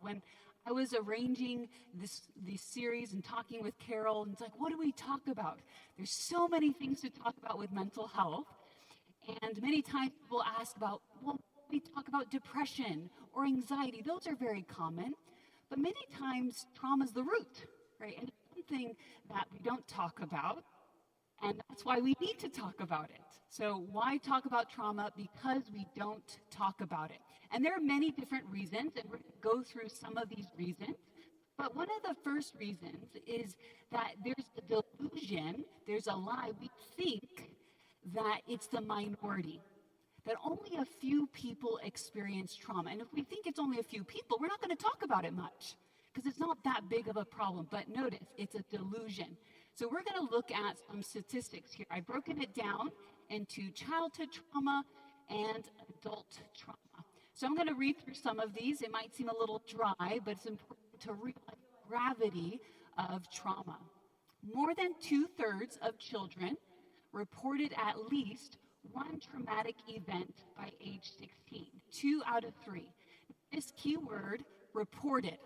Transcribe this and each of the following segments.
when I was arranging this series and talking with Carol, and it's like, what do we talk about? There's so many things to talk about with mental health. And many times people ask about, well, we talk about depression or anxiety. Those are very common. But many times trauma is the root, right? And it's something that we don't talk about. And that's why we need to talk about it. So why talk about trauma? Because we don't talk about it. And there are many different reasons, and we're going to go through some of these reasons. But one of the first reasons is that there's a delusion, there's a lie. We think that it's the minority, that only a few people experience trauma. And if we think it's only a few people, we're not going to talk about it much because it's not that big of a problem. But notice, it's a delusion. So we're going to look at some statistics here. I've broken it down into childhood trauma and adult trauma. So I'm going to read through some of these. It might seem a little dry, but it's important to realize the gravity of trauma. More than 2/3 of children reported at least one traumatic event by age 16. 2 out of 3. This keyword, reported.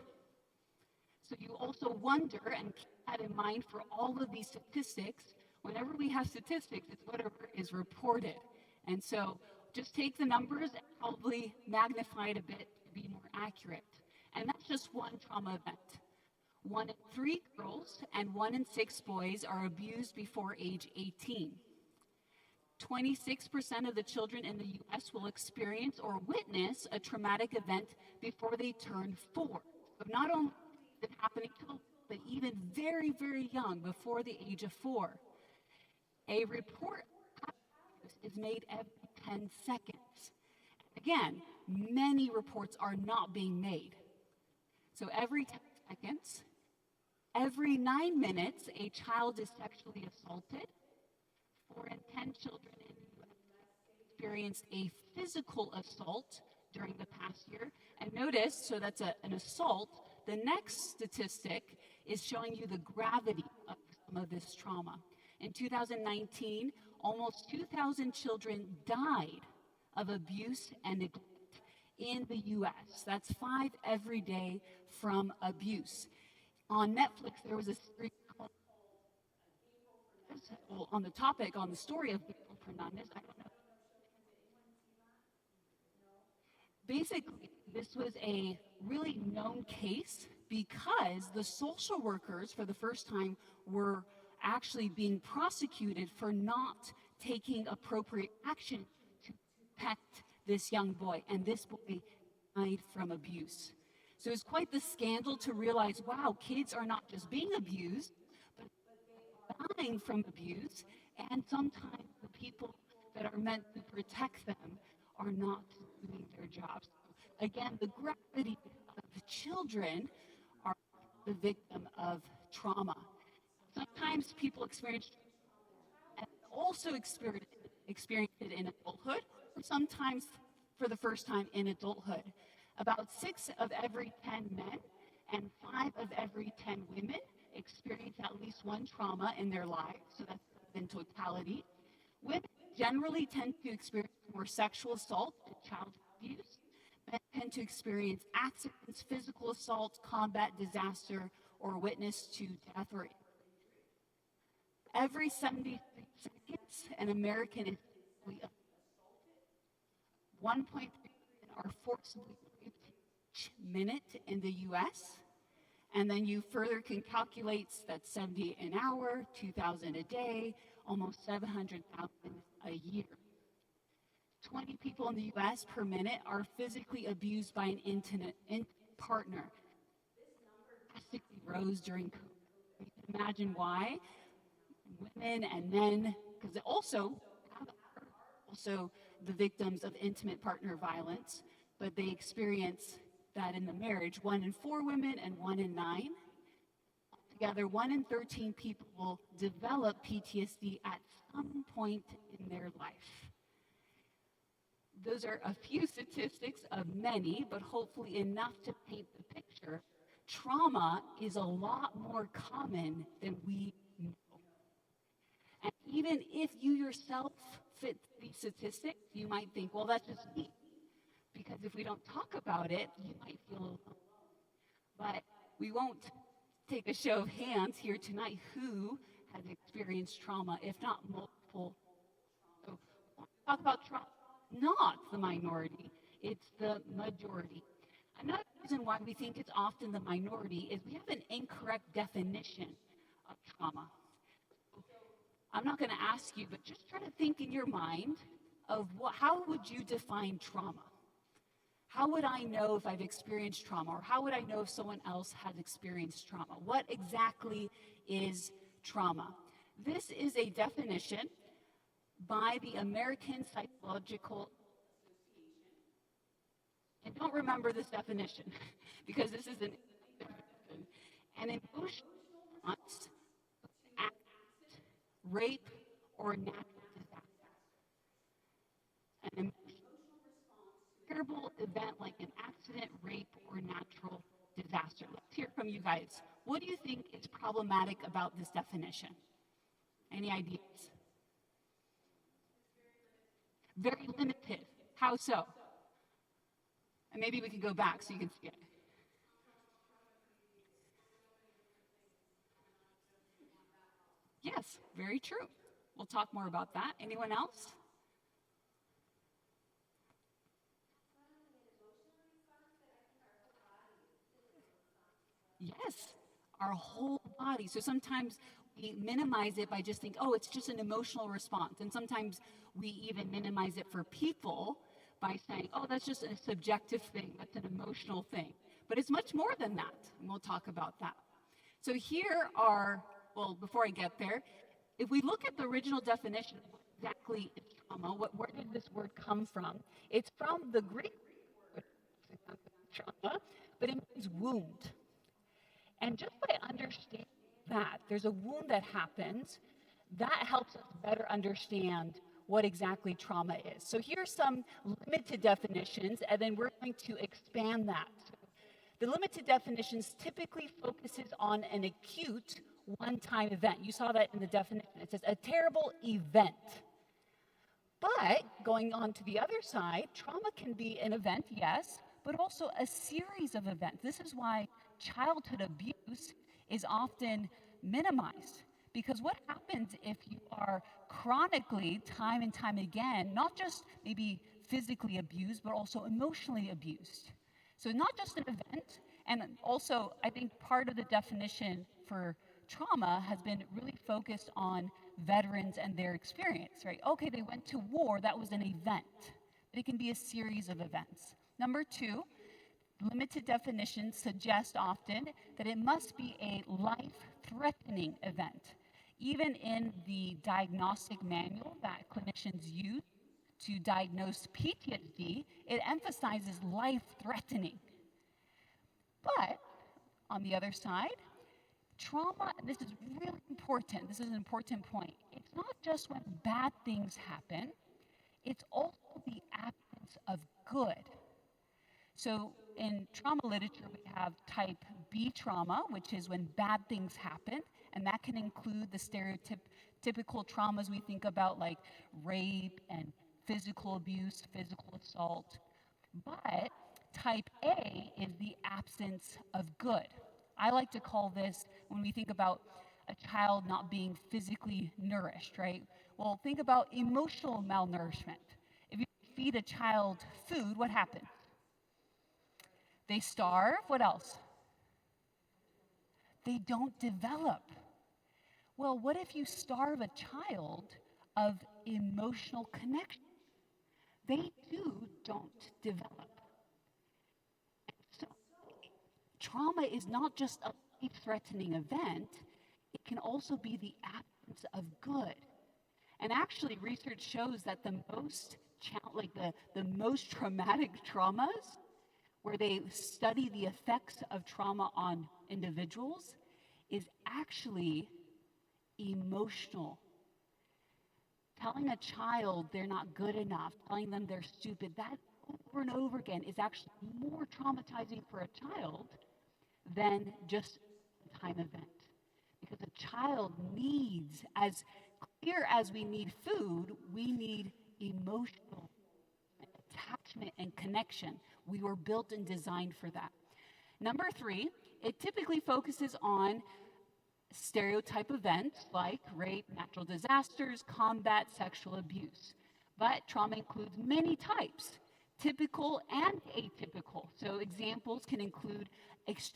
So you also wonder, and keep that in mind for all of these statistics. Whenever we have statistics, it's whatever is reported. And so just take the numbers and probably magnify it a bit to be more accurate. And that's just one trauma event. 1 in 3 girls and 1 in 6 boys are abused before age 18. 26% of the children in the U.S. will experience or witness a traumatic event before they turn 4. So not only is it happening to them, but even very, very young, before the age of 4. A report is made every 10 seconds. Again, many reports are not being made. So every 10 seconds, every 9 minutes, a child is sexually assaulted. 4 in 10 children in the U.S. experienced a physical assault during the past year. And notice, so that's an assault. The next statistic is showing you the gravity of some of this trauma. In 2019, almost 2,000 children died of abuse and neglect in the U.S. That's 5 every day from abuse. On Netflix, there was a series called, on the topic, on the story of Gabriel Fernandez. I don't know. Basically, this was a really known case because the social workers, for the first time, were actually being prosecuted for not taking appropriate action to protect this young boy. And this boy died from abuse. So it's quite the scandal to realize, wow, kids are not just being abused, but dying from abuse. And sometimes the people that are meant to protect them are not doing their jobs. Again, the gravity of the children are the victim of trauma. Sometimes people experience and also experience it in adulthood, or sometimes for the first time in adulthood. About 6 of every 10 men and 5 of every 10 women experience at least one trauma in their lives, so that's in totality. Women generally tend to experience more sexual assault and child abuse. Men tend to experience accidents, physical assault, combat disaster, or witness to death or injury. Every 73 seconds, an American is assaulted. 1.3 are forcibly raped each minute in the U.S. And then you further can calculate that's 70 an hour, 2,000 a day, almost 700,000 a year. 20 people in the U.S. per minute are physically abused by an intimate partner. This number drastically rose during COVID. You can imagine why. Women and men, because also the victims of intimate partner violence, but they experience that in the marriage. 1 in 4 women and 1 in 9. Together, 1 in 13 people will develop PTSD at some point in their life. Those are a few statistics of many, but hopefully enough to paint the picture. Trauma is a lot more common than we know. And even if you yourself fit these statistics, you might think, well, that's just me. Because if we don't talk about it, you might feel alone. But we won't take a show of hands here tonight who has experienced trauma, if not multiple. So when we talk about trauma, not the minority, it's the majority. Another reason why we think it's often the minority is we have an incorrect definition of trauma. I'm not going to ask you, but just try to think in your mind of how would you define trauma? How would I know if I've experienced trauma, or how would I know if someone else has experienced trauma? What exactly is trauma? This is a definition by the American Psychological. And don't remember this definition because this is an emotional response to accident, rape, or natural disaster. An emotional terrible event like an accident, rape, or natural disaster. Let's hear from you guys. What do you think is problematic about this definition? Any ideas? Very limited. How so? And maybe we can go back so you can see it. Yes, very true. We'll talk more about that. Anyone else? Yes, our whole body. So sometimes we minimize it by just think, oh, it's just an emotional response. And sometimes we even minimize it for people by saying, oh, that's just a subjective thing, that's an emotional thing. But it's much more than that, and we'll talk about that. So here are, well, before I get there, if we look at the original definition of what exactly is trauma, where did this word come from? It's from the Greek word trauma, but it means wound. And just by understanding that there's a wound that happens, that helps us better understand what exactly trauma is. So here's some limited definitions, and then we're going to expand that. The limited definitions typically focuses on an acute one-time event. You saw that in the definition. It says a terrible event. But going on to the other side, trauma can be an event, yes, but also a series of events. This is why childhood abuse is often minimized. Because what happens if you are chronically, time and time again, not just maybe physically abused, but also emotionally abused? So, not just an event, and also I think part of the definition for trauma has been really focused on veterans and their experience, right? Okay, they went to war, that was an event, but it can be a series of events. Number two, limited definitions suggest often that it must be a life-threatening event. Even in the diagnostic manual that clinicians use to diagnose PTSD, it emphasizes life-threatening. But on the other side, trauma, and this is really important, this is an important point, it's not just when bad things happen, it's also the absence of good. So in trauma literature, we have type B trauma, which is when bad things happen, and that can include the stereotypical traumas we think about, like rape and physical abuse, physical assault. But type A is the absence of good. I like to call this, when we think about a child not being physically nourished, right? Well, think about emotional malnourishment. If you feed a child food, what happens? They starve. What else? They don't develop. Well, what if you starve a child of emotional connection? They too don't develop. So, trauma is not just a life-threatening event, it can also be the absence of good. And actually, research shows that the most traumatic traumas, where they study the effects of trauma on individuals, is actually emotional. Telling a child they're not good enough, telling them they're stupid, that over and over again is actually more traumatizing for a child than just a time event. Because a child needs, as clear as we need food, we need emotional attachment and connection. We were built and designed for that. Number three, it typically focuses on stereotype events like rape, natural disasters, combat, sexual abuse. But trauma includes many types, typical and atypical. So examples can include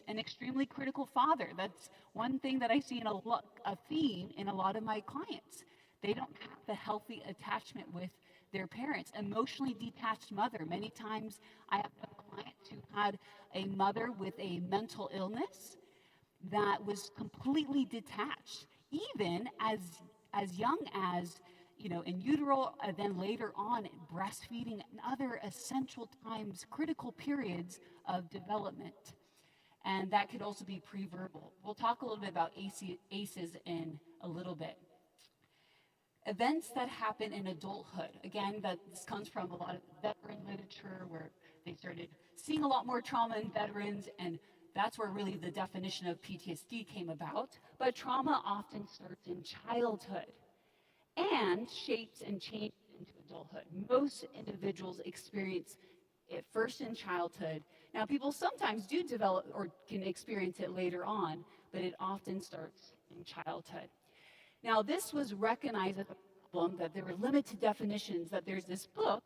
an extremely critical father. That's one thing that I see in a theme in a lot of my clients. They don't have the healthy attachment with their parents. Emotionally detached mother. Many times I have clients who had a mother with a mental illness that was completely detached, even as young as in utero, and then later on breastfeeding and other essential times, critical periods of development. And that could also be pre-verbal. We'll talk a little bit about ACEs in a little bit. Events that happen in adulthood. Again, this comes from a lot of veteran literature where they started seeing a lot more trauma in veterans, and that's where really the definition of PTSD came about. But trauma often starts in childhood and shapes and changes into adulthood. Most individuals experience it first in childhood. Now, people sometimes do develop or can experience it later on, but it often starts in childhood. Now, this was recognized as a problem, that there were limited definitions, that there's this book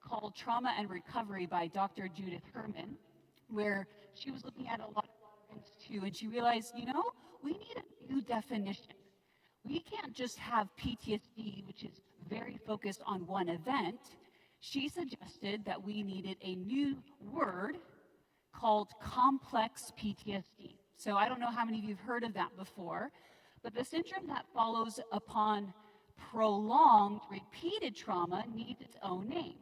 called Trauma and Recovery by Dr. Judith Herman, where she was looking at a lot of things too, and she realized, we need a new definition. We can't just have PTSD, which is very focused on one event. She suggested that we needed a new word called complex PTSD. So I don't know how many of you have heard of that before, but the syndrome that follows upon prolonged, repeated trauma needs its own name.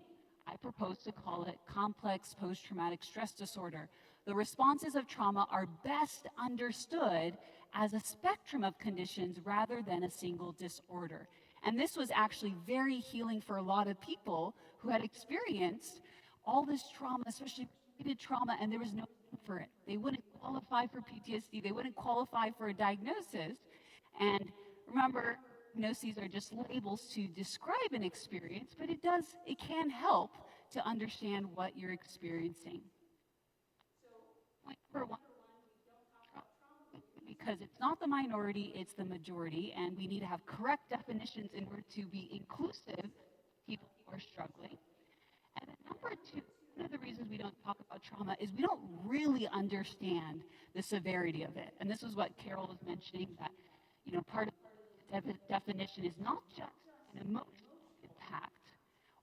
I propose to call it complex post-traumatic stress disorder. The responses of trauma are best understood as a spectrum of conditions rather than a single disorder. And this was actually very healing for a lot of people who had experienced all this trauma, especially repeated trauma, and there was no name for it. They wouldn't qualify for PTSD. They wouldn't qualify for a diagnosis. And remember, diagnoses are just labels to describe an experience, but it can help to understand what you're experiencing. Point number one, because it's not the minority, it's the majority, and we need to have correct definitions in order to be inclusive of people who are struggling. And then number two, one of the reasons we don't talk about trauma is we don't really understand the severity of it. And this is what Carol was mentioning, that part of the definition is not just an emotional impact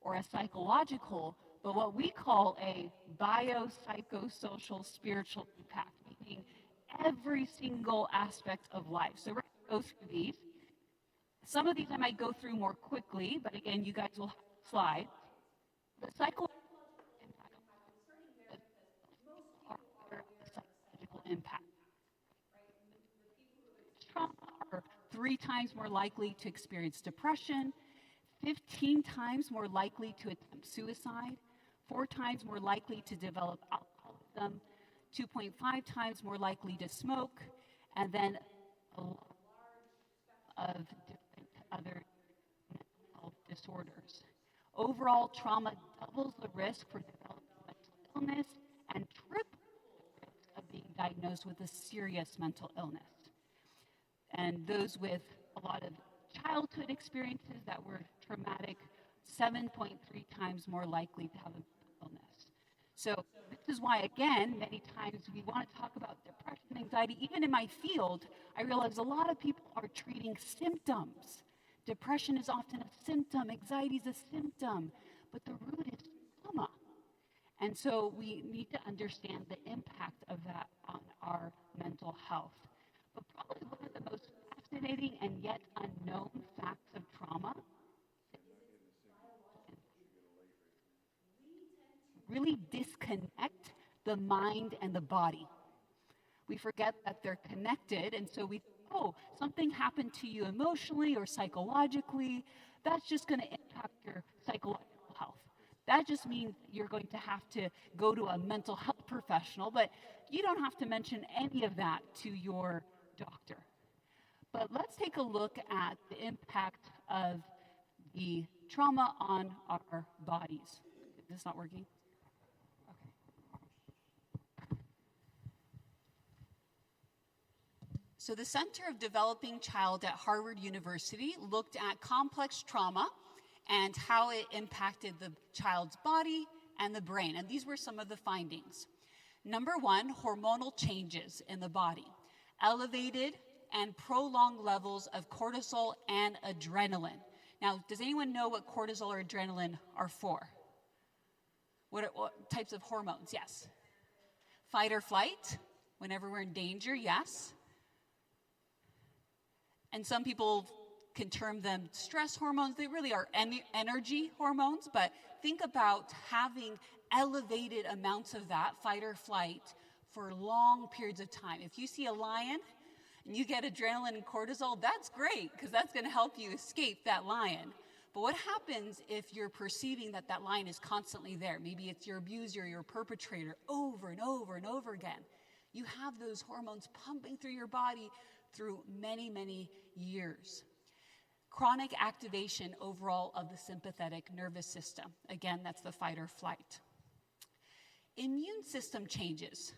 or a psychological, but what we call a biopsychosocial spiritual impact, meaning every single aspect of life. So we're going to go through these. Some of these I might go through more quickly, but again, you guys will have a slide. The psychological impact. Trauma are 3 times more likely to experience depression, 15 times more likely to attempt suicide, 4 times more likely to develop alcoholism, 2.5 times more likely to smoke, and then a large of different other mental health disorders. Overall, trauma doubles the risk for developing mental illness and triples the risk of being diagnosed with a serious mental illness. And those with a lot of childhood experiences that were traumatic, 7.3 times more likely to have a mental illness. So this is why, again, many times we want to talk about depression, anxiety. Even in my field, I realize a lot of people are treating symptoms. Depression is often a symptom, anxiety is a symptom, but the root is trauma. And so we need to understand the impact of that on our mental health. But probably one of the most fascinating and yet unknown facts of trauma really disconnect the mind and the body. We forget that they're connected, and so we think, oh, something happened to you emotionally or psychologically, that's just going to impact your psychological health. That just means you're going to have to go to a mental health professional, but you don't have to mention any of that to your doctor. But let's take a look at the impact of the trauma on our bodies. Is this not working? So the Center of Developing Child at Harvard University looked at complex trauma and how it impacted the child's body and the brain. And these were some of the findings. Number one, hormonal changes in the body. Elevated and prolonged levels of cortisol and adrenaline. Now, does anyone know what cortisol or adrenaline are for? What types of hormones? Yes. Fight or flight, whenever we're in danger, yes. And some people can term them stress hormones. They really are energy hormones, but think about having elevated amounts of that, fight or flight, for long periods of time. If you see a lion and you get adrenaline and cortisol, that's great, because that's going to help you escape that lion. But what happens if you're perceiving that that lion is constantly there? Maybe it's your abuser, your perpetrator, over and over and over again. You have those hormones pumping through your body through many, many years. Chronic activation overall of the sympathetic nervous system. Again, that's the fight or flight. Immune system changes.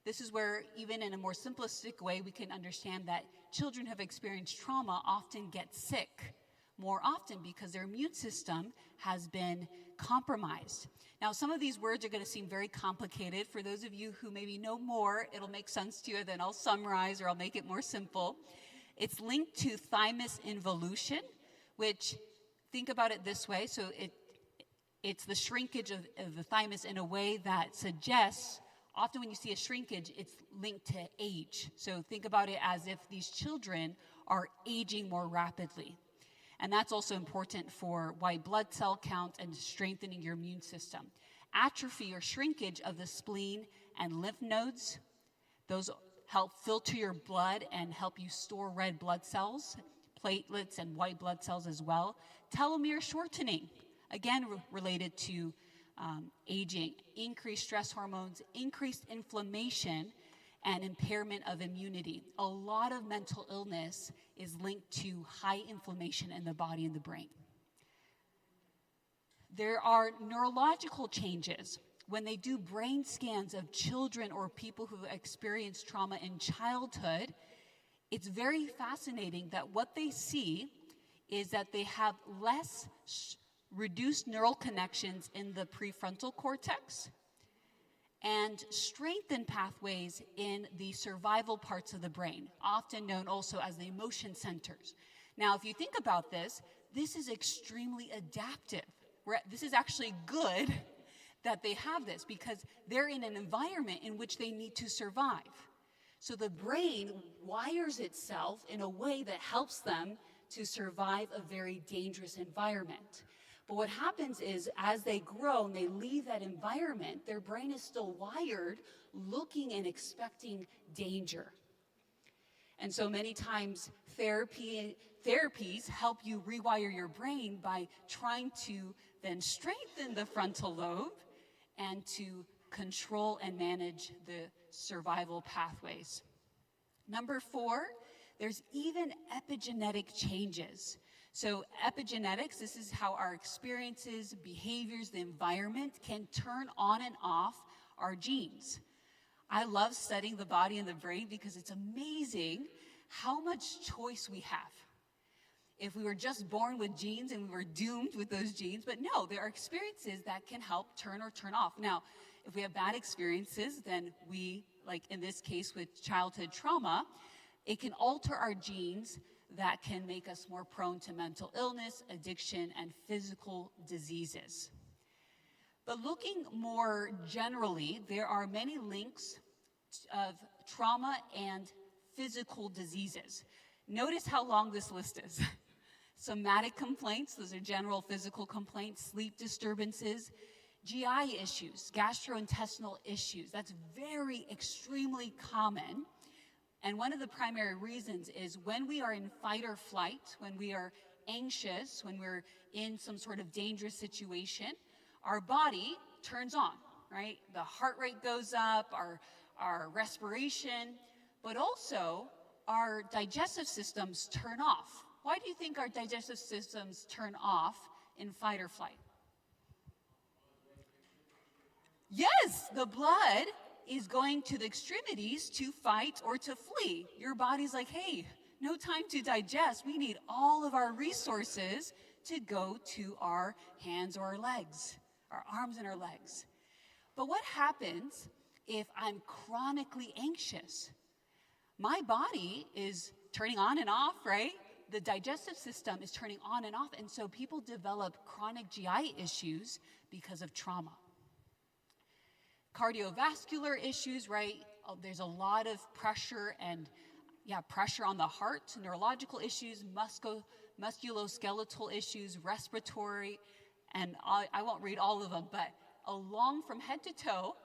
This is where, even in a more simplistic way, we can understand that children who have experienced trauma often get sick more often because their immune system has been compromised. Now, some of these words are going to seem very complicated. For those of you who maybe know more, it'll make sense to you, then I'll summarize or I'll make it more simple. It's linked to thymus involution, which, think about it this way. So it's the shrinkage of the thymus in a way that suggests, often when you see a shrinkage, it's linked to age. So think about it as if these children are aging more rapidly. And that's also important for white blood cell count and strengthening your immune system. Atrophy or shrinkage of the spleen and lymph nodes, those help filter your blood and help you store red blood cells, platelets and white blood cells as well. Telomere shortening, again related to aging, increased stress hormones, increased inflammation, and impairment of immunity. A lot of mental illness is linked to high inflammation in the body and the brain. There are neurological changes. When they do brain scans of children or people who experience trauma in childhood, it's very fascinating that what they see is that they have less reduced neural connections in the prefrontal cortex and strengthened pathways in the survival parts of the brain, often known also as the emotion centers. Now, if you think about this, this is extremely adaptive. This is actually good that they have this because they're in an environment in which they need to survive. So the brain wires itself in a way that helps them to survive a very dangerous environment. But what happens is, as they grow and they leave that environment, their brain is still wired, looking and expecting danger. And so many times therapies help you rewire your brain by trying to then strengthen the frontal lobe and to control and manage the survival pathways. Number 4, there's even epigenetic changes. So epigenetics, this is how our experiences, behaviors, the environment can turn on and off our genes. I love studying the body and the brain because it's amazing how much choice we have. If we were just born with genes and we were doomed with those genes, but no, there are experiences that can help turn or turn off. Now, if we have bad experiences, then we, like in this case with childhood trauma, it can alter our genes that can make us more prone to mental illness, addiction, and physical diseases. But looking more generally, there are many links of trauma and physical diseases. Notice how long this list is. Somatic complaints, those are general physical complaints, sleep disturbances, GI issues, gastrointestinal issues. That's very extremely common. And one of the primary reasons is when we are in fight or flight, when we are anxious, when we're in some sort of dangerous situation, our body turns on, right? The heart rate goes up, our respiration, but also our digestive systems turn off. Why do you think our digestive systems turn off in fight or flight? Yes, the blood is going to the extremities to fight or to flee. Your body's like, hey, no time to digest. We need all of our resources to go to our hands or our legs, our arms and our legs. But what happens if I'm chronically anxious? My body is turning on and off, right? The digestive system is turning on and off. And so people develop chronic GI issues because of trauma. Cardiovascular issues, right? There's a lot of pressure and pressure on the heart, neurological issues, musculoskeletal issues, respiratory, and I won't read all of them, but along from head to toe,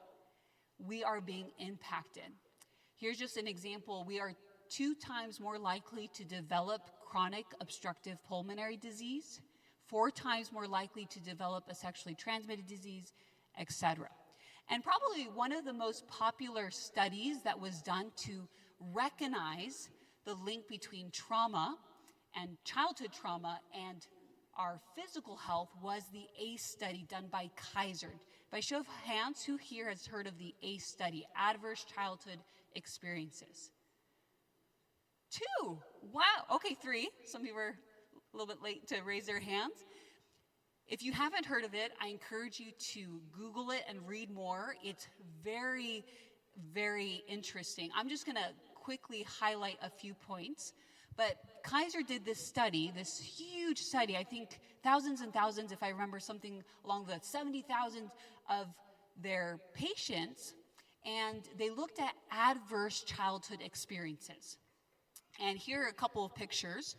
we are being impacted. Here's just an example. We are 2 times more likely to develop chronic obstructive pulmonary disease, 4 times more likely to develop a sexually transmitted disease, etc. And probably one of the most popular studies that was done to recognize the link between trauma and childhood trauma and our physical health was the ACE study done by Kaiser. By show of hands, who here has heard of the ACE study, Adverse Childhood Experiences? 2, wow, okay, 3. Some people were a little bit late to raise their hands. If you haven't heard of it, I encourage you to Google it and read more. It's very, very interesting. I'm just gonna quickly highlight a few points. But Kaiser did this study, this huge study, I think thousands and thousands, if I remember something along the 70,000 of their patients, and they looked at adverse childhood experiences. And here are a couple of pictures.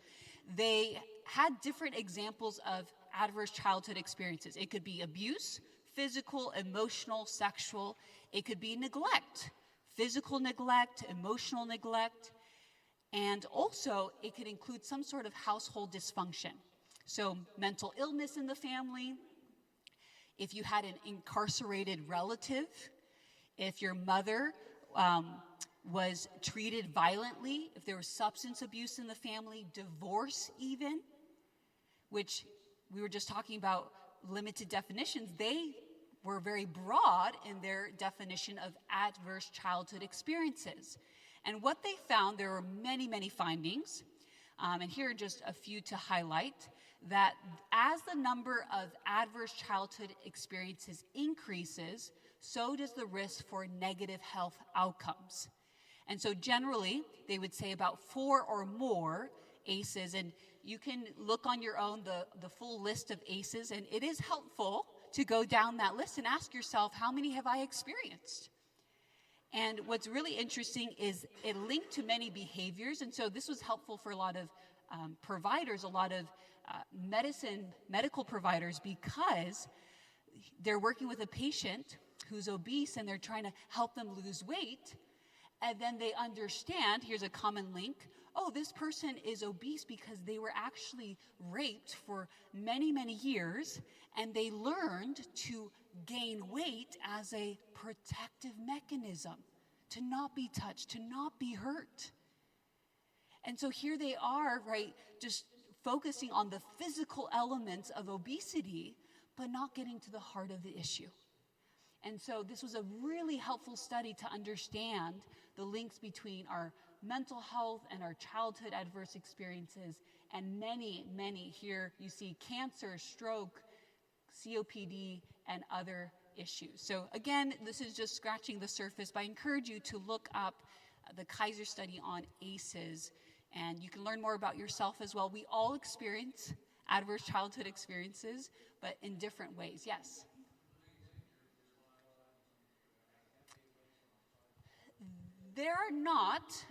They had different examples of adverse childhood experiences. It could be abuse, physical, emotional, sexual. It could be neglect, physical neglect, emotional neglect. And also, it could include some sort of household dysfunction. So mental illness in the family, if you had an incarcerated relative, if your mother was treated violently, if there was substance abuse in the family, divorce even, which we were just talking about limited definitions. They were very broad in their definition of adverse childhood experiences. And what they found, there were many, many findings, and here are just a few to highlight, that as the number of adverse childhood experiences increases, so does the risk for negative health outcomes. And so generally, they would say about 4 or more ACEs, and you can look on your own the full list of ACEs, and it is helpful to go down that list and ask yourself, how many have I experienced? And what's really interesting is it linked to many behaviors, and so this was helpful for a lot of providers, a lot of medical providers, because they're working with a patient who's obese and they're trying to help them lose weight, and then they understand, here's a common link, oh, this person is obese because they were actually raped for many, many years, and they learned to gain weight as a protective mechanism, to not be touched, to not be hurt. And so here they are, right, just focusing on the physical elements of obesity, but not getting to the heart of the issue. And so this was a really helpful study to understand the links between our mental health and our childhood adverse experiences, and many, many here you see cancer, stroke, COPD, and other issues. So again, this is just scratching the surface, but I encourage you to look up the Kaiser study on ACEs, and you can learn more about yourself as well. We all experience adverse childhood experiences, but in different ways. Yes? There are not,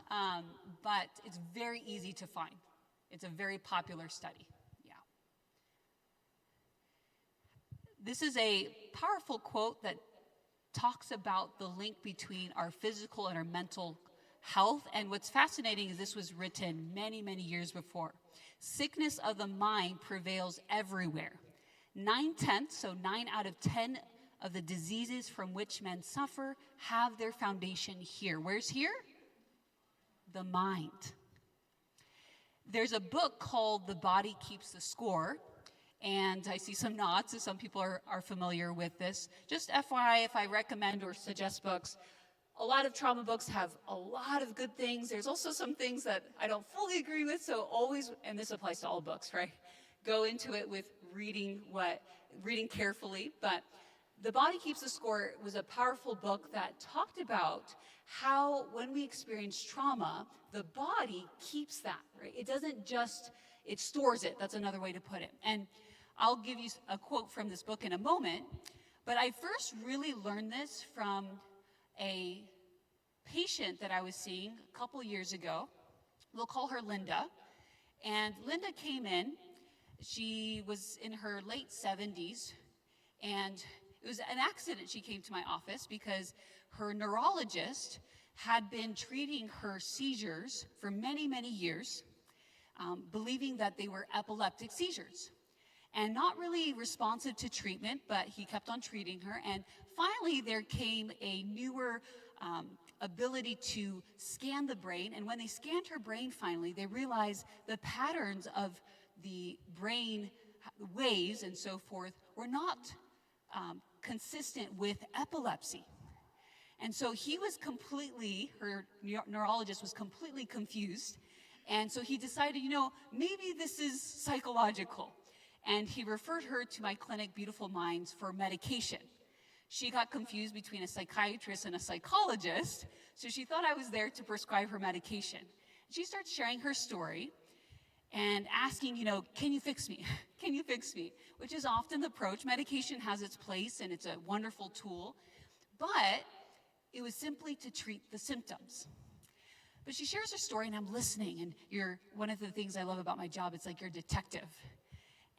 but it's very easy to find. It's a very popular study. Yeah. This is a powerful quote that talks about the link between our physical and our mental health. And what's fascinating is this was written many, many years before. Sickness of the mind prevails everywhere. 9/10, so 9 out of 10 of the diseases from which men suffer have their foundation here. Where's here? The mind. There's a book called The Body Keeps the Score, and I see some nods, so some people are familiar with this. Just FYI, if I recommend or suggest books, a lot of trauma books have a lot of good things. There's also some things that I don't fully agree with, so always, and this applies to all books, right? Go into it with reading carefully. But The Body Keeps the Score was a powerful book that talked about how when we experience trauma, the body keeps that, right? It doesn't just, it stores it. That's another way to put it. And I'll give you a quote from this book in a moment, but I first really learned this from a patient that I was seeing a couple years ago. We'll call her Linda. And Linda came in. She was in her late 70s, and it was an accident she came to my office because her neurologist had been treating her seizures for many, many years, believing that they were epileptic seizures. And not really responsive to treatment, but he kept on treating her. And finally, there came a newer ability to scan the brain. And when they scanned her brain finally, they realized the patterns of the brain waves and so forth were not consistent with epilepsy. And so her neurologist was completely confused. And so he decided, maybe this is psychological. And he referred her to my clinic, Beautiful Minds, for medication. She got confused between a psychiatrist and a psychologist, so she thought I was there to prescribe her medication. She starts sharing her story and asking, can you fix me? Can you fix me? Which is often the approach. Medication has its place, and it's a wonderful tool, but it was simply to treat the symptoms. But she shares her story, and I'm listening, and one of the things I love about my job, it's like you're a detective.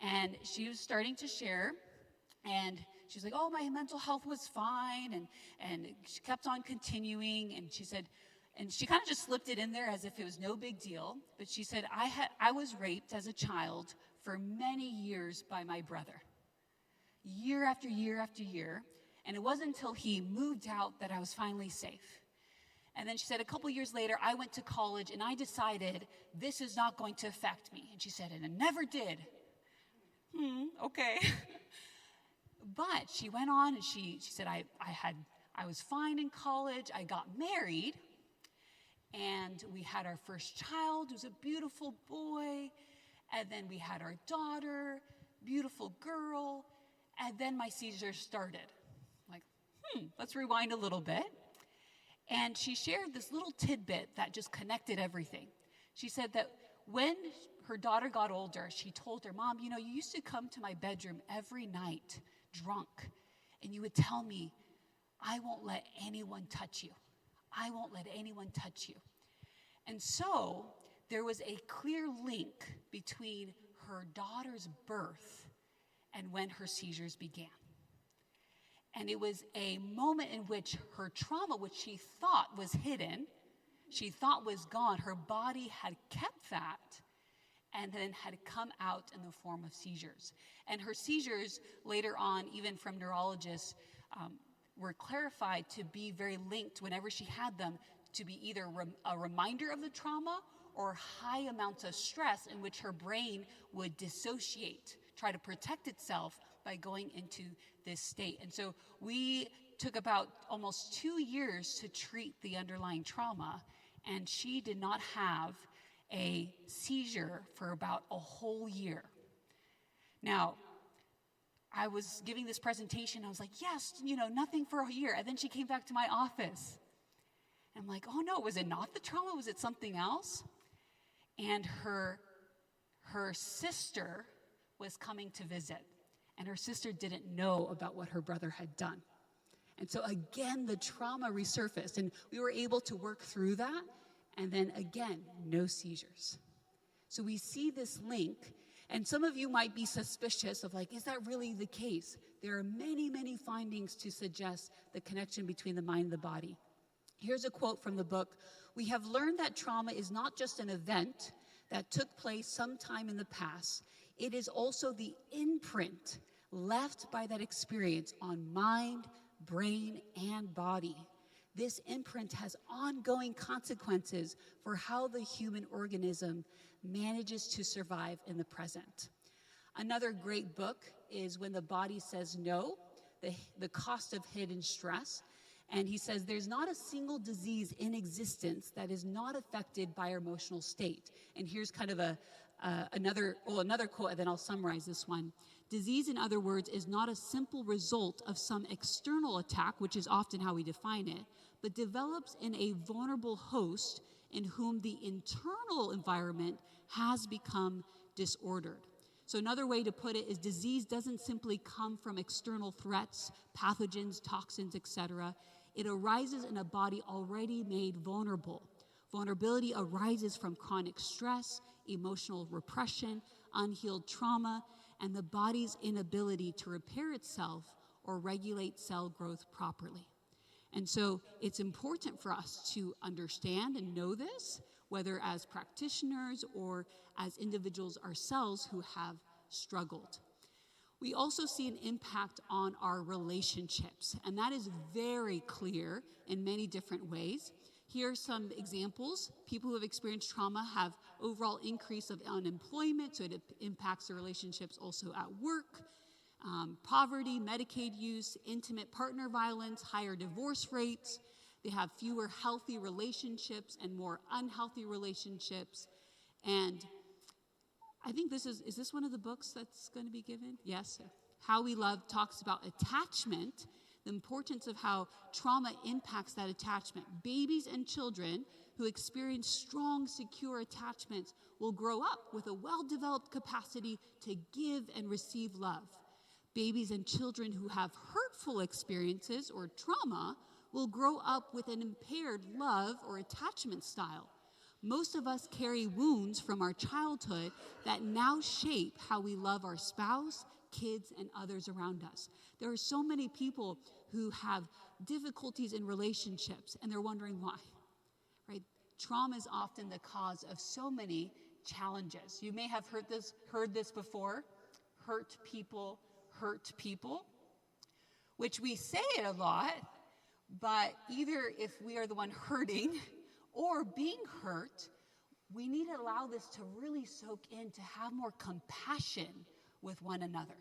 And she was starting to share, and she was like, oh, my mental health was fine, and she kept on continuing, and she said, and she kind of just slipped it in there as if it was no big deal, but she said, I was raped as a child for many years by my brother, year after year after year, and it wasn't until he moved out that I was finally safe. And then she said, a couple years later, I went to college, and I decided this is not going to affect me. And she said, and it never did. Okay. But she went on, and she said, I was fine in college. I got married, and we had our first child. It was a beautiful boy. And then we had our daughter, beautiful girl. And then my seizures started. Like, let's rewind a little bit. And she shared this little tidbit that just connected everything. She said that when her daughter got older, she told her, Mom, you used to come to my bedroom every night drunk, and you would tell me, I won't let anyone touch you. I won't let anyone touch you. And so there was a clear link between her daughter's birth and when her seizures began. And it was a moment in which her trauma, which she thought was hidden, she thought was gone, her body had kept that, and then had come out in the form of seizures. And her seizures later on, even from neurologists, were clarified to be very linked whenever she had them to be either a reminder of the trauma or high amounts of stress in which her brain would dissociate, try to protect itself by going into this state. And so we took about almost 2 years to treat the underlying trauma, and she did not have a seizure for about a whole year. Now, I was giving this presentation. I was like, yes, nothing for a year. And then she came back to my office. I'm like, oh no, was it not the trauma? Was it something else? And her sister was coming to visit. And her sister didn't know about what her brother had done. And so again, the trauma resurfaced. And we were able to work through that. And then again, no seizures. So we see this link, and some of you might be suspicious of is that really the case? There are many, many findings to suggest the connection between the mind and the body. Here's a quote from the book. We have learned that trauma is not just an event that took place sometime in the past. It is also the imprint left by that experience on mind, brain, and body. This imprint has ongoing consequences for how the human organism manages to survive in the present. Another great book is When the Body Says No, the cost of hidden stress. And he says, there's not a single disease in existence that is not affected by our emotional state. And here's kind of another quote, and then I'll summarize this one. Disease, in other words, is not a simple result of some external attack, which is often how we define it, but develops in a vulnerable host in whom the internal environment has become disordered. So another way to put it is disease doesn't simply come from external threats, pathogens, toxins, etc. It arises in a body already made vulnerable. Vulnerability arises from chronic stress, emotional repression, unhealed trauma, and the body's inability to repair itself or regulate cell growth properly. And so it's important for us to understand and know this, whether as practitioners or as individuals ourselves who have struggled. We also see an impact on our relationships, and that is very clear in many different ways. Here are some examples. People who have experienced trauma have overall increase of unemployment, so it impacts their relationships also at work, poverty, Medicaid use, intimate partner violence, higher divorce rates. They have fewer healthy relationships and more unhealthy relationships. And I think is this one of the books that's going to be given? Yes. How We Love talks about attachment, the importance of how trauma impacts that attachment. Babies and children who experience strong, secure attachments will grow up with a well-developed capacity to give and receive love. Babies and children who have hurtful experiences or trauma will grow up with an impaired love or attachment style. Most of us carry wounds from our childhood that now shape how we love our spouse, kids, and others around us. There are so many people who have difficulties in relationships, and they're wondering why, right? Trauma is often the cause of so many challenges. You may have heard this before, hurt people, which we say it a lot, but either if we are the one hurting or being hurt, we need to allow this to really soak in, to have more compassion with one another.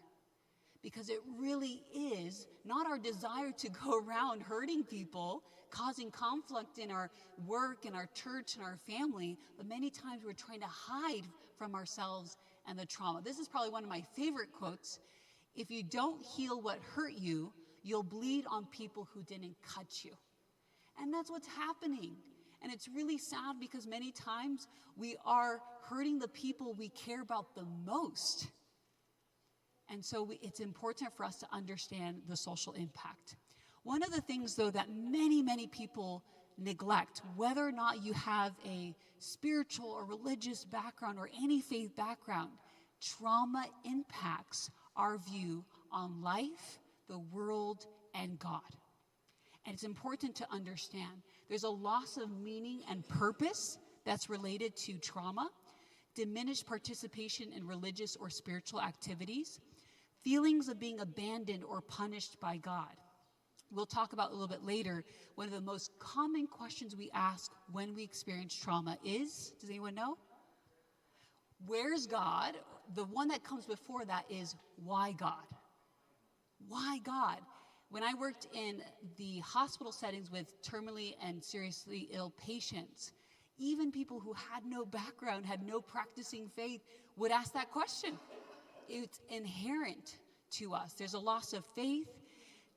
Because it really is not our desire to go around hurting people, causing conflict in our work, in our church, and our family, but many times we're trying to hide from ourselves and the trauma. This is probably one of my favorite quotes. If you don't heal what hurt you, you'll bleed on people who didn't cut you. And that's what's happening. And it's really sad because many times we are hurting the people we care about the most. And so it's important for us to understand the social impact. One of the things, though, that many, many people neglect, whether or not you have a spiritual or religious background or any faith background, trauma impacts our view on life, the world, and God. And it's important to understand there's a loss of meaning and purpose that's related to trauma, diminished participation in religious or spiritual activities, feelings of being abandoned or punished by God. We'll talk about a little bit later, one of the most common questions we ask when we experience trauma is, does anyone know? Where's God? The one that comes before that is, why God? Why God? When I worked in the hospital settings with terminally and seriously ill patients, even people who had no background, had no practicing faith, would ask that question. It's inherent to us. There's a loss of faith,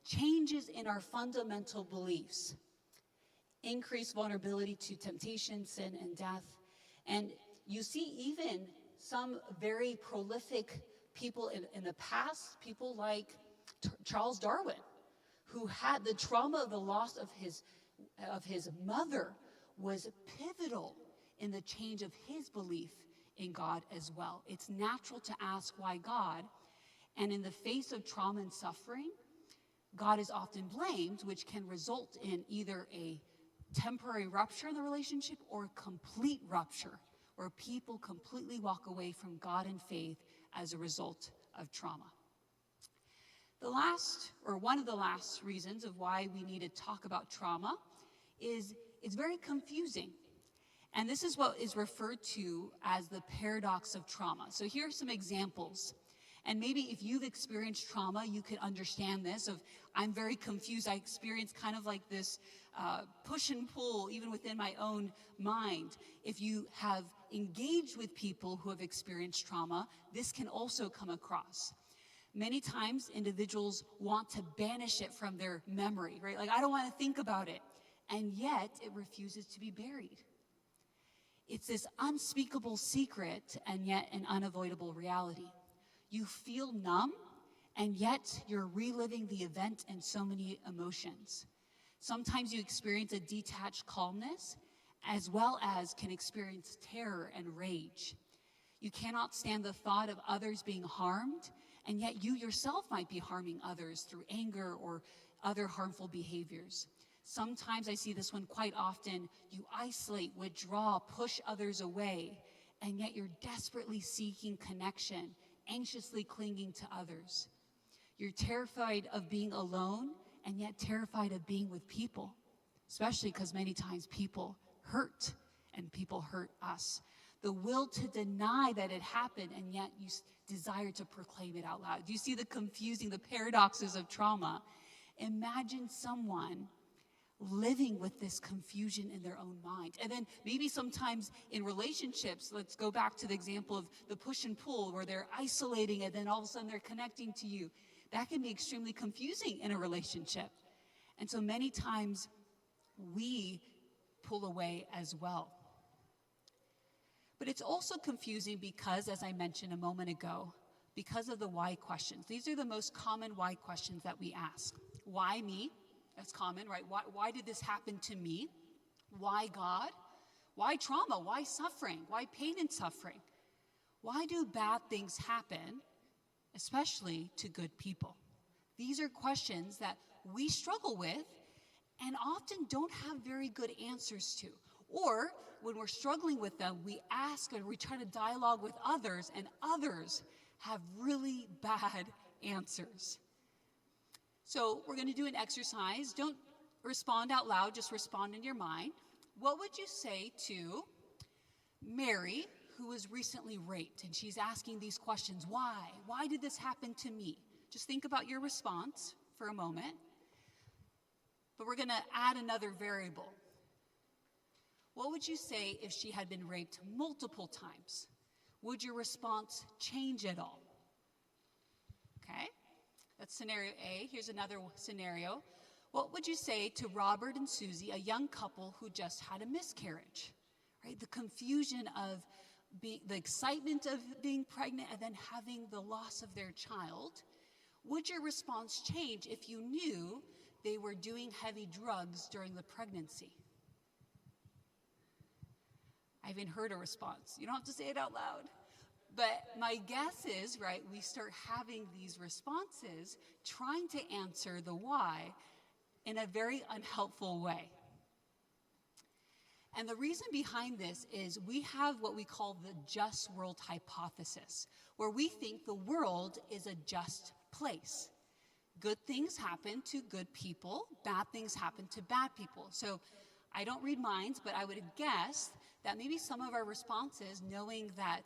changes in our fundamental beliefs, increased vulnerability to temptation, sin, and death. And you see even some very prolific people in the past, people like Charles Darwin, who had the trauma of the loss of his mother, was pivotal in the change of his belief in God as well. It's natural to ask why God, and in the face of trauma and suffering, God is often blamed, which can result in either a temporary rupture in the relationship or a complete rupture, where people completely walk away from God and faith as a result of trauma. One of the last reasons of why we need to talk about trauma is it's very confusing. And this is what is referred to as the paradox of trauma. So here are some examples. And maybe if you've experienced trauma, you can understand this of, I'm very confused. I experience kind of like this push and pull even within my own mind. If you have engaged with people who have experienced trauma, this can also come across. Many times individuals want to banish it from their memory, right? Like, I don't want to think about it. And yet it refuses to be buried. It's this unspeakable secret and yet an unavoidable reality. You feel numb, and yet you're reliving the event and so many emotions. Sometimes you experience a detached calmness, as well as can experience terror and rage. You cannot stand the thought of others being harmed, and yet you yourself might be harming others through anger or other harmful behaviors. Sometimes I see this one quite often. You isolate, withdraw, push others away, and yet you're desperately seeking connection, anxiously clinging to others. You're terrified of being alone, and yet terrified of being with people, especially because many times people hurt, and people hurt us. The will to deny that it happened, and yet you desire to proclaim it out loud. Do you see the paradoxes of trauma? Imagine someone living with this confusion in their own mind. And then maybe sometimes in relationships, let's go back to the example of the push and pull, where they're isolating and then all of a sudden they're connecting to you. That can be extremely confusing in a relationship. And so many times we pull away as well. But it's also confusing because, as I mentioned a moment ago, because of the why questions. These are the most common why questions that we ask. Why me? That's common, right? Why did this happen to me? Why God? Why trauma? Why suffering? Why pain and suffering? Why do bad things happen, especially to good people? These are questions that we struggle with and often don't have very good answers to. Or when we're struggling with them, we ask and we try to dialogue with others, and others have really bad answers. So we're going to do an exercise. Don't respond out loud, just respond in your mind. What would you say to Mary, who was recently raped, and she's asking these questions? Why? Why did this happen to me? Just think about your response for a moment. But we're going to add another variable. What would you say if she had been raped multiple times? Would your response change at all? Okay, that's scenario A. Here's another scenario. What would you say to Robert and Susie, a young couple who just had a miscarriage? Right, the confusion of the excitement of being pregnant and then having the loss of their child. Would your response change if you knew they were doing heavy drugs during the pregnancy? I haven't heard a response. You don't have to say it out loud. But my guess is, right, we start having these responses trying to answer the why in a very unhelpful way. And the reason behind this is we have what we call the just world hypothesis, where we think the world is a just place. Good things happen to good people, bad things happen to bad people. So I don't read minds, but I would guess that maybe some of our responses, knowing that,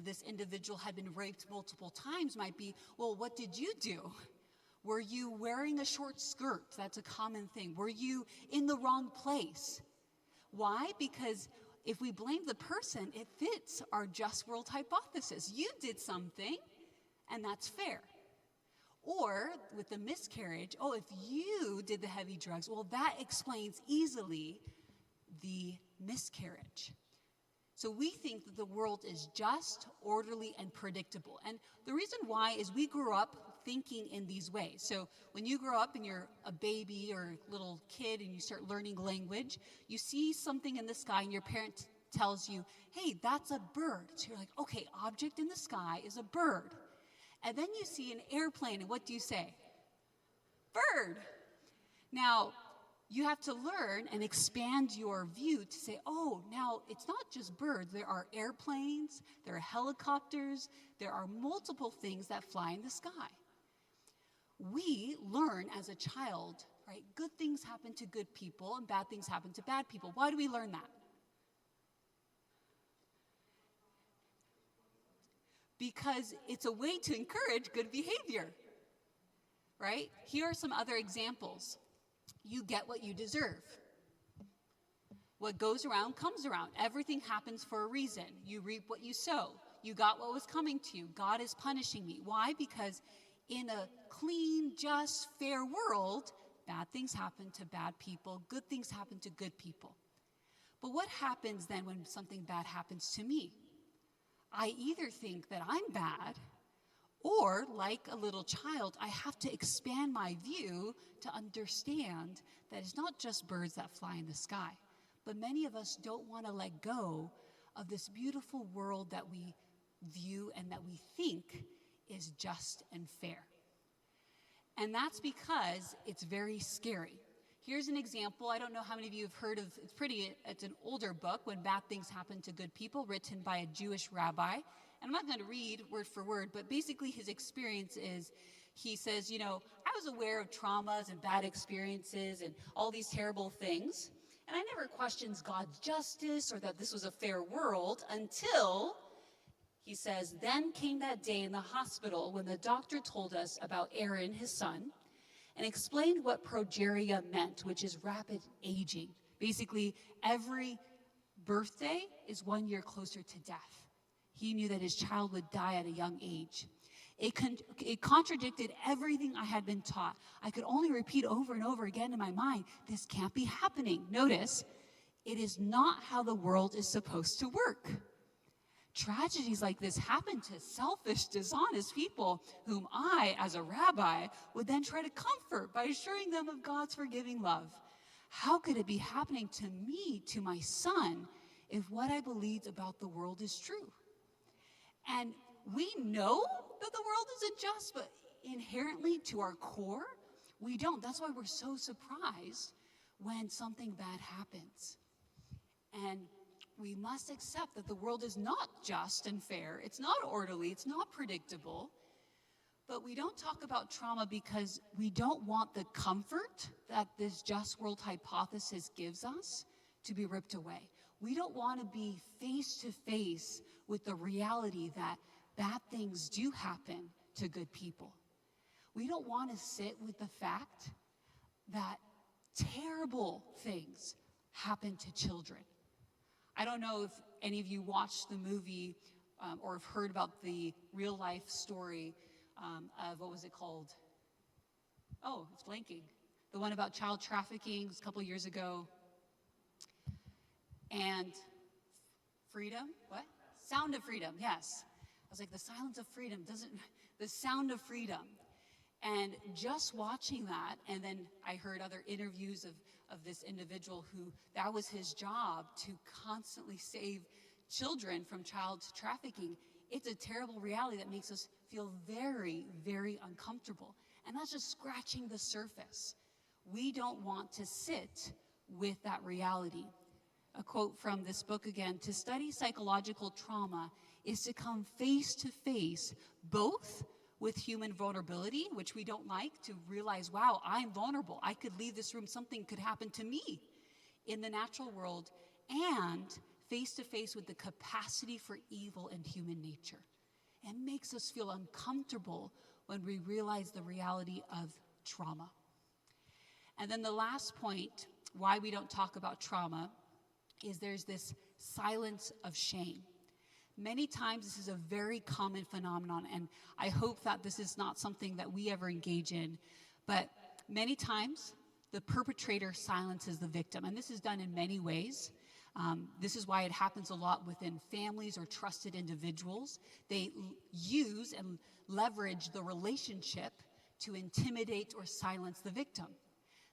this individual had been raped multiple times, might be, well, what did you do? Were you wearing a short skirt? That's a common thing. Were you in the wrong place? Why? Because if we blame the person, it fits our just world hypothesis. You did something, and that's fair. Or with the miscarriage, if you did the heavy drugs, well, that explains easily the miscarriage. So we think that the world is just, orderly, and predictable. And the reason why is we grew up thinking in these ways. So when you grow up and you're a baby or a little kid and you start learning language, you see something in the sky and your parent tells you, hey, that's a bird. So you're like, okay, object in the sky is a bird. And then you see an airplane, and what do you say? Bird. Now, you have to learn and expand your view to say, now it's not just birds. There are airplanes, there are helicopters, there are multiple things that fly in the sky. We learn as a child, right? Good things happen to good people and bad things happen to bad people. Why do we learn that? because it's a way to encourage good behavior, right? Here are some other examples. You get what you deserve. What goes around comes around. Everything happens for a reason. You reap what you sow. You got what was coming to you. God is punishing me. Why? Because in a clean, just, fair world, bad things happen to bad people. Good things happen to good people. But what happens then when something bad happens to me? I either think that I'm bad, or like a little child, I have to expand my view to understand that it's not just birds that fly in the sky. But many of us don't want to let go of this beautiful world that we view and that we think is just and fair. And that's because it's very scary. Here's an example. I don't know how many of you have heard of, it's an older book, When Bad Things Happen to Good People, written by a Jewish rabbi. And I'm not going to read word for word, but basically his experience is, he says, I was aware of traumas and bad experiences and all these terrible things. And I never questioned God's justice or that this was a fair world until, he says, then came that day in the hospital when the doctor told us about Aaron, his son, and explained what progeria meant, which is rapid aging. Basically, every birthday is 1 year closer to death. He knew that his child would die at a young age. It contradicted everything I had been taught. I could only repeat over and over again in my mind, this can't be happening. Notice, it is not how the world is supposed to work. Tragedies like this happen to selfish, dishonest people whom I, as a rabbi, would then try to comfort by assuring them of God's forgiving love. How could it be happening to me, to my son, if what I believed about the world is true? And we know that the world isn't just, but inherently to our core, we don't. That's why we're so surprised when something bad happens. And we must accept that the world is not just and fair. It's not orderly. It's not predictable. But we don't talk about trauma because we don't want the comfort that this just world hypothesis gives us to be ripped away. We don't want to be face to face with the reality that bad things do happen to good people. We don't want to sit with the fact that terrible things happen to children. I don't know if any of you watched the movie or have heard about the real life story of, what was it called? Oh, it's blanking. The one about child trafficking, it was a couple years ago. And freedom, what? Sound of Freedom, yes. I was like, the silence of freedom the sound of freedom. And just watching that, and then I heard other interviews of this individual who, that was his job, to constantly save children from child trafficking. It's a terrible reality that makes us feel very, very uncomfortable. And that's just scratching the surface. We don't want to sit with that reality. A quote from this book again, to study psychological trauma is to come face to face both with human vulnerability, which we don't like, to realize, wow, I'm vulnerable. I could leave this room, something could happen to me in the natural world, and face to face with the capacity for evil in human nature. It makes us feel uncomfortable when we realize the reality of trauma. And then the last point, why we don't talk about trauma, is there's this silence of shame. Many times this is a very common phenomenon, and I hope that this is not something that we ever engage in, but many times the perpetrator silences the victim, and this is done in many ways. This is why it happens a lot within families or trusted individuals. They use and leverage the relationship to intimidate or silence the victim.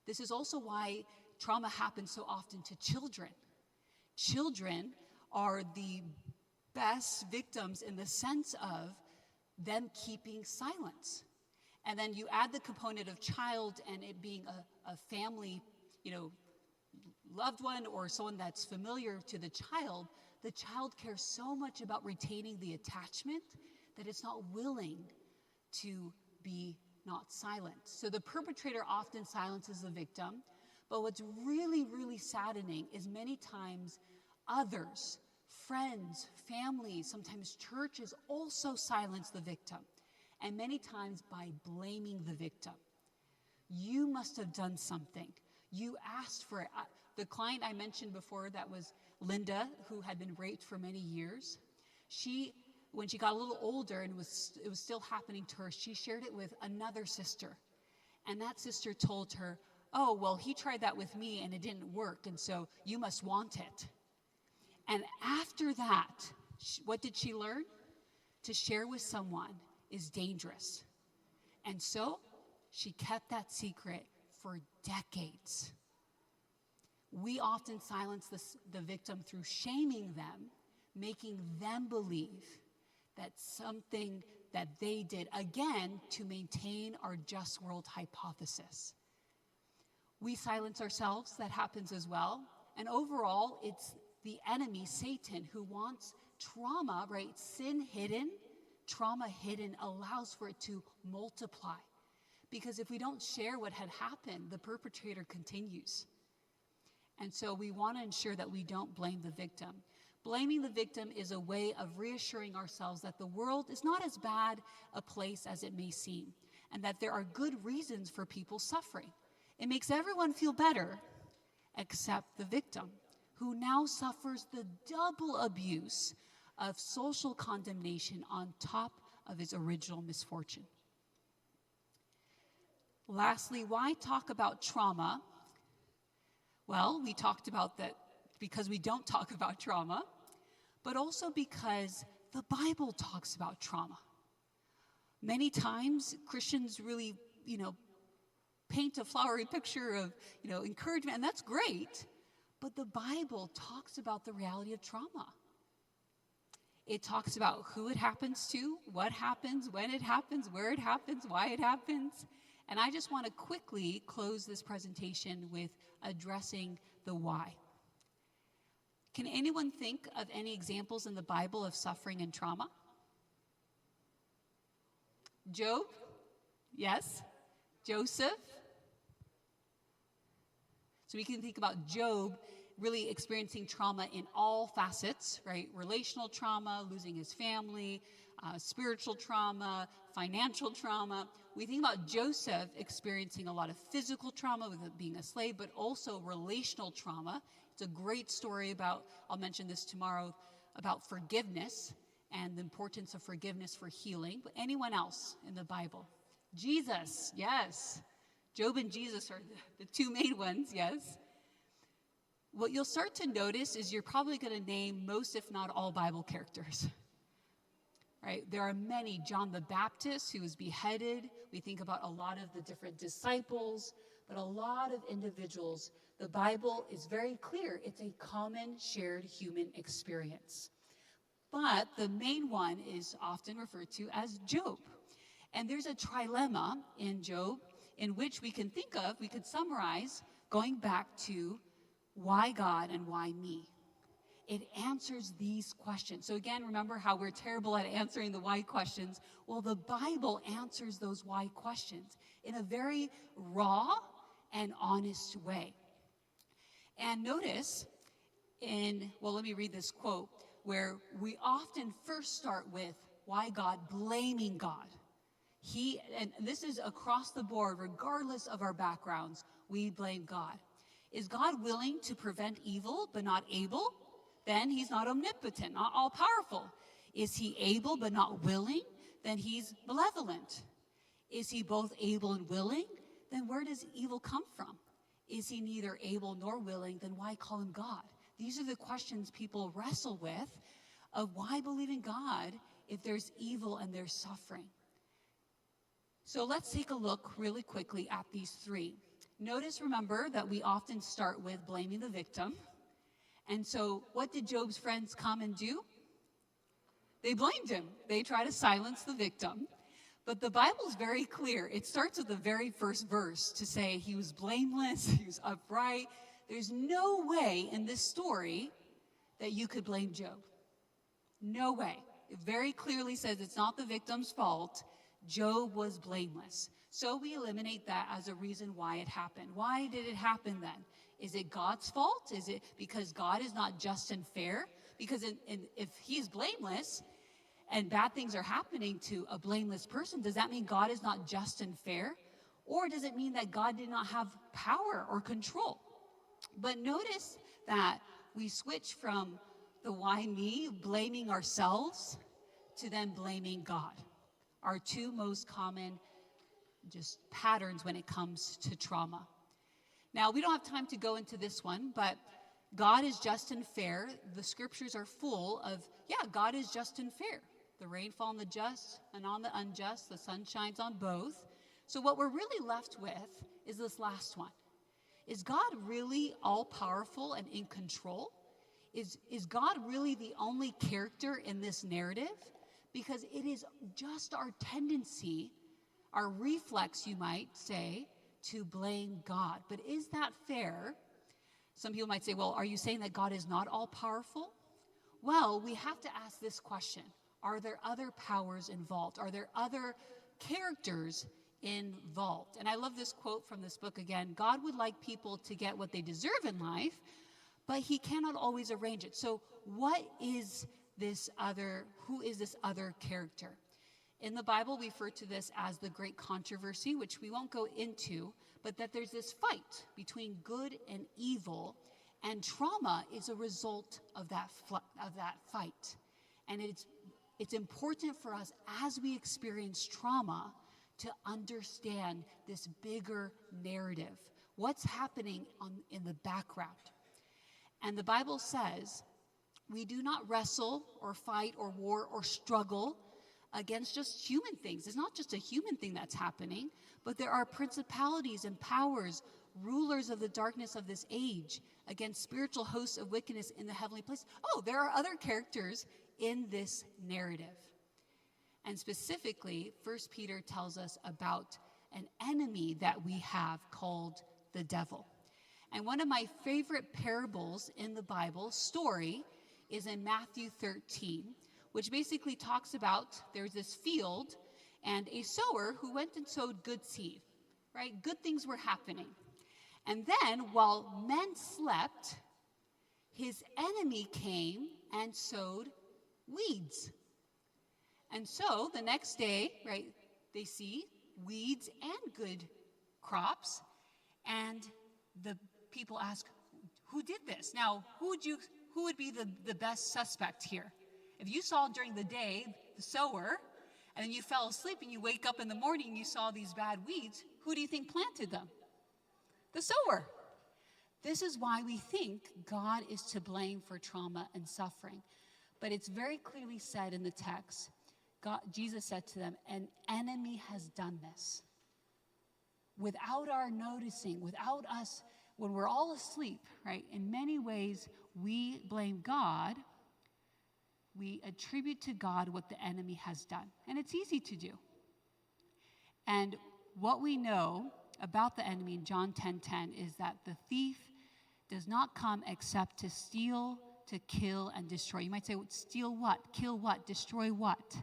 This is also why trauma happens so often to children. Children are the best victims in the sense of them keeping silence. And then you add the component of child and it being a family, loved one or someone that's familiar to the child cares so much about retaining the attachment that it's not willing to be not silent. So the perpetrator often silences the victim, but what's really, really saddening is many times others Friends, families, sometimes churches also silence the victim, and many times by blaming the victim. You must have done something. You asked for it. The client I mentioned before, that was Linda, who had been raped for many years, when she got a little older and it was still happening to her, she shared it with another sister. And that sister told her, oh, well, he tried that with me and it didn't work, and so you must want it. And after that, what did she learn? To share with someone is dangerous. And so she kept that secret for decades. We often silence the victim through shaming them, making them believe that something that they did, again, to maintain our just world hypothesis. We silence ourselves, that happens as well. And overall, it's the enemy, Satan, who wants trauma, right? Sin hidden, trauma hidden, allows for it to multiply. Because if we don't share what had happened, the perpetrator continues. And so we want to ensure that we don't blame the victim. Blaming the victim is a way of reassuring ourselves that the world is not as bad a place as it may seem, and that there are good reasons for people suffering. It makes everyone feel better, except the victim, who now suffers the double abuse of social condemnation on top of his original misfortune. Lastly, why talk about trauma? Well, we talked about that because we don't talk about trauma, but also because the Bible talks about trauma. Many times, Christians really, paint a flowery picture of, encouragement, and that's great, but the Bible talks about the reality of trauma. It talks about who it happens to, what happens, when it happens, where it happens, why it happens. And I just want to quickly close this presentation with addressing the why. Can anyone think of any examples in the Bible of suffering and trauma? Job? Yes. Joseph? So we can think about Job really experiencing trauma in all facets, right? Relational trauma, losing his family, spiritual trauma, financial trauma. We think about Joseph experiencing a lot of physical trauma with being a slave, but also relational trauma. It's a great story about, I'll mention this tomorrow, about forgiveness and the importance of forgiveness for healing. But anyone else in the Bible? Jesus, yes. Job and Jesus are the two main ones, yes. What you'll start to notice is you're probably going to name most, if not all, Bible characters. Right? There are many. John the Baptist, who was beheaded. We think about a lot of the different disciples, but a lot of individuals. The Bible is very clear. It's a common shared human experience. But the main one is often referred to as Job. And there's a trilemma in Job in which we can summarize going back to why God and why me. It answers these questions. So again, remember how we're terrible at answering the why questions? Well, the Bible answers those why questions in a very raw and honest way. And notice let me read this quote, where we often first start with why God, blaming God. And this is across the board, regardless of our backgrounds, we blame God. Is God willing to prevent evil but not able? Then he's not omnipotent, not all-powerful. Is he able but not willing? Then he's malevolent. Is he both able and willing? Then where does evil come from? Is he neither able nor willing? Then why call him God? These are the questions people wrestle with of why believe in God if there's evil and there's suffering. So let's take a look really quickly at these three. Notice, remember, that we often start with blaming the victim. And so what did Job's friends come and do? They blamed him. They try to silence the victim. But the Bible's very clear. It starts with the very first verse to say he was blameless, he was upright. There's no way in this story that you could blame Job. No way. It very clearly says it's not the victim's fault. Job was blameless. So we eliminate that as a reason why it happened. Why did it happen then? Is it God's fault? Is it because God is not just and fair? Because if he's blameless and bad things are happening to a blameless person, does that mean God is not just and fair? Or does it mean that God did not have power or control? But notice that we switch from the why me, blaming ourselves, to then blaming God. Our two most common just patterns when it comes to trauma. Now, we don't have time to go into this one, but God is just and fair. The scriptures are full of, God is just and fair. The rain falls on the just and on the unjust. The sun shines on both. So what we're really left with is this last one. Is God really all-powerful and in control? Is God really the only character in this narrative? Because it is just our tendency, our reflex, you might say, to blame God. But is that fair? Some people might say, well, are you saying that God is not all-powerful? Well, we have to ask this question. Are there other powers involved? Are there other characters involved? And I love this quote from this book again. God would like people to get what they deserve in life, but he cannot always arrange it. So who is this other character? In the Bible, we refer to this as the great controversy, which we won't go into, but that there's this fight between good and evil, and trauma is a result of that fight. And it's important for us as we experience trauma to understand this bigger narrative. What's happening in the background? And the Bible says we do not wrestle or fight or war or struggle against just human things. It's not just a human thing that's happening, but there are principalities and powers, rulers of the darkness of this age, against spiritual hosts of wickedness in the heavenly place. Oh, there are other characters in this narrative. And specifically, 1 Peter tells us about an enemy that we have called the devil. And one of my favorite parables in the Bible story is in Matthew 13, which basically talks about there's this field and a sower who went and sowed good seed, right? Good things were happening. And then while men slept, his enemy came and sowed weeds. And so the next day, right, they see weeds and good crops, and the people ask, who did this? Now, who would be the best suspect here? If you saw during the day the sower, and then you fell asleep and you wake up in the morning and you saw these bad weeds, who do you think planted them? The sower. This is why we think God is to blame for trauma and suffering. But it's very clearly said in the text, Jesus said to them, an enemy has done this. Without our noticing, without us, when we're all asleep, right? In many ways, we blame God. We attribute to God what the enemy has done. And it's easy to do. And what we know about the enemy in John 10:10 is that the thief does not come except to steal, to kill, and destroy. You might say, steal what? Kill what? Destroy what?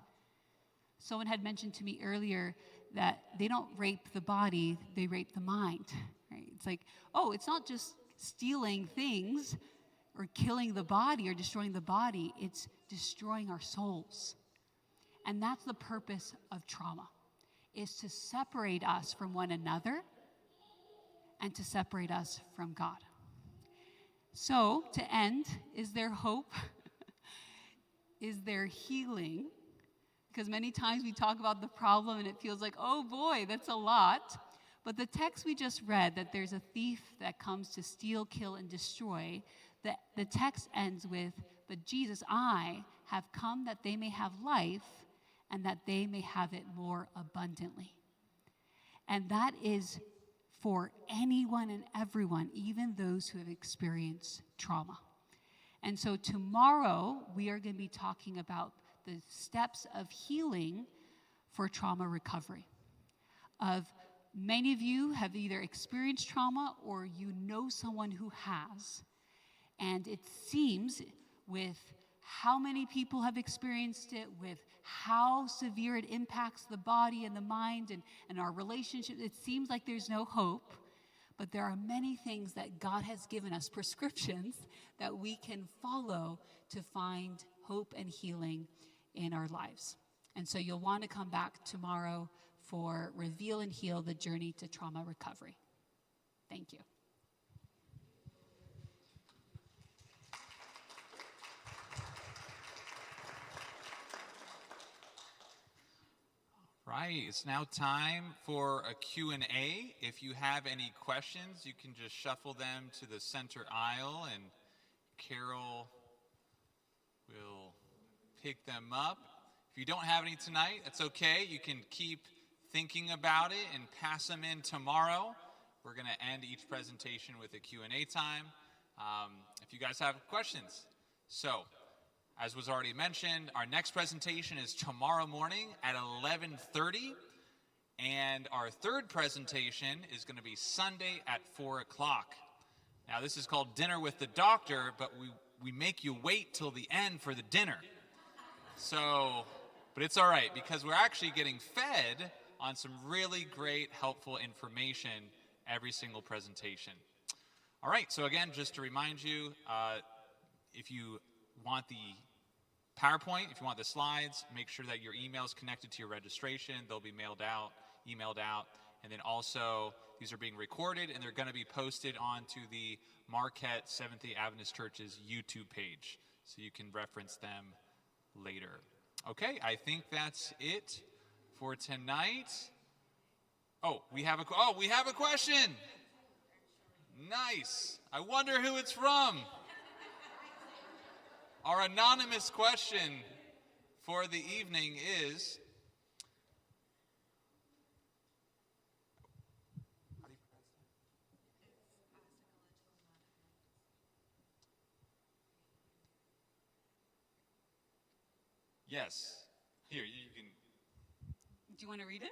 Someone had mentioned to me earlier that they don't rape the body, they rape the mind. Right? It's like, it's not just stealing things or killing the body or destroying the body, it's destroying our souls. And that's the purpose of trauma, is to separate us from one another and to separate us from God. So, to end, is there hope? Is there healing? Because many times we talk about the problem and it feels like, oh boy, that's a lot. But the text we just read, that there's a thief that comes to steal, kill, and destroy, the text ends with, but Jesus, I have come that they may have life and that they may have it more abundantly. And that is for anyone and everyone, even those who have experienced trauma. And so tomorrow, we are going to be talking about the steps of healing for trauma recovery. Many of you have either experienced trauma or you know someone who has. And it seems with how many people have experienced it, with how severe it impacts the body and the mind and our relationships, it seems like there's no hope. but there are many things that God has given us, prescriptions that we can follow to find hope and healing in our lives. And so you'll want to come back tomorrow for Reveal and Heal, the Journey to Trauma Recovery. Thank you. Right, it's now time for a Q&A. If you have any questions, you can just shuffle them to the center aisle and Carol will pick them up. If you don't have any tonight, that's okay. You can keep thinking about it and pass them in tomorrow. We're going to end each presentation with a Q&A time if you guys have questions. So, as was already mentioned, our next presentation is tomorrow morning at 11:30, and our third presentation is going to be Sunday at 4 o'clock. Now, this is called Dinner with the Doctor, but we make you wait till the end for the dinner. So, but it's all right, because we're actually getting fed on some really great, helpful information every single presentation. All right, so again, just to remind you, if you want the PowerPoint, if you want the slides, make sure that your email is connected to your registration. They'll be emailed out. And then also, these are being recorded, and they're going to be posted onto the Marquette Seventh-day Adventist Church's YouTube page, so you can reference them later. Okay, I think that's it for tonight. Oh, we have a question. Nice. I wonder who it's from. Our anonymous question for the evening is, yes, here, you can. Do you want to read it?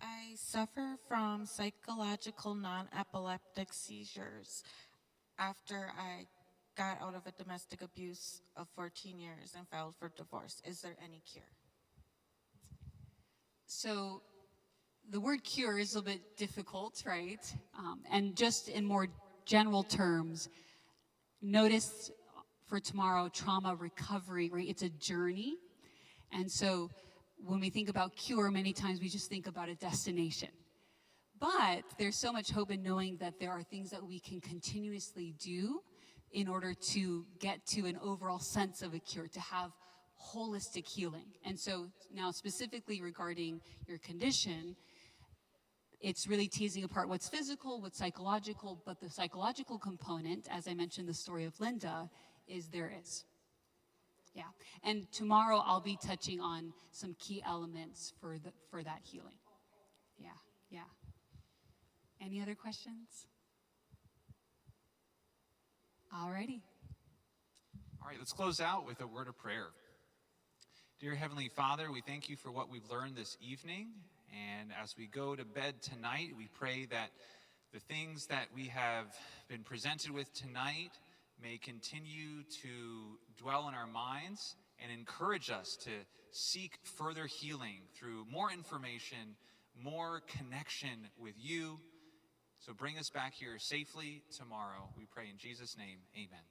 I suffer from psychological non-epileptic seizures after I got out of a domestic abuse of 14 years and filed for divorce. Is there any cure? So the word cure is a little bit difficult, right? And just in more general terms, notice for tomorrow, trauma recovery, right? It's a journey. And so when we think about cure, many times we just think about a destination. But there's so much hope in knowing that there are things that we can continuously do in order to get to an overall sense of a cure, to have holistic healing. And so now specifically regarding your condition, it's really teasing apart what's physical, what's psychological, but the psychological component, as I mentioned the story of Linda, is there is. Yeah, and tomorrow I'll be touching on some key elements for that healing. Yeah. Any other questions? All righty. All right, let's close out with a word of prayer. Dear Heavenly Father, we thank you for what we've learned this evening. And as we go to bed tonight, we pray that the things that we have been presented with tonight may continue to dwell in our minds and encourage us to seek further healing through more information, more connection with you. So bring us back here safely tomorrow. We pray in Jesus' name, amen.